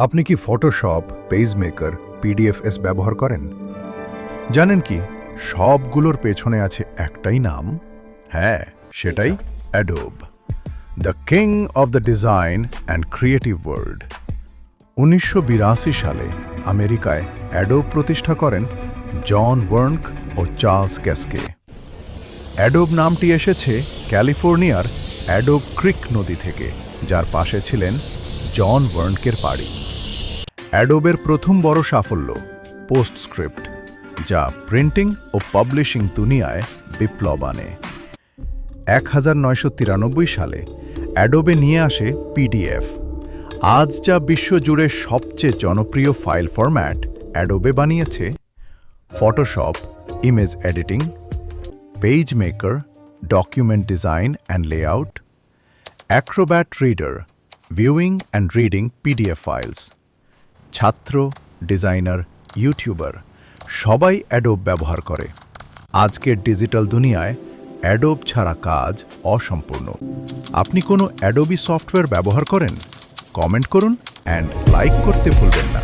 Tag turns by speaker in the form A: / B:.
A: আপনি কি ফটোশপ, পেজমেকার, পিডিএফএস ব্যবহার করেন? জানেন কি সবগুলোর পেছনে আছে একটাই নাম? হ্যাঁ, সেটাই Adobe, the king of the design and creative world. 1982 সালে আমেরিকায় অ্যাডোব প্রতিষ্ঠা করেন জন ওয়ার্নক ও চার্লস ক্যাসকে। অ্যাডোব নামটি এসেছে ক্যালিফোর্নিয়ার অ্যাডোব ক্রিক নদী থেকে, যার পাশে ছিলেন জন ওয়ার্নকের বাড়ি। অ্যাডোবের প্রথম বড় সাফল্য পোস্টস্ক্রিপ্ট, যা প্রিন্টিং ও পাবলিশিং দুনিয়ায় বিপ্লব আনে। 1993 সালে অ্যাডোবে নিয়ে আসে পিডিএফ। আজ যা বিশ্বজুড়ে সবচেয়ে জনপ্রিয় ফাইল ফরম্যাট, অ্যাডোবে বানিয়েছে Photoshop, image editing, PageMaker, document design and layout, Acrobat Reader, viewing and reading PDF files. ছাত্র, ডিজাইনার, ইউটিউবার সবাই অ্যাডোব ব্যবহার করে। আজকের ডিজিটাল দুনিয়ায় অ্যাডোব ছাড়া কাজ অসম্পূর্ণ। আপনি কোনো অ্যাডোবি সফটওয়্যার ব্যবহার করেন? কমেন্ট করুন অ্যান্ড লাইক করতে ভুলবেন না।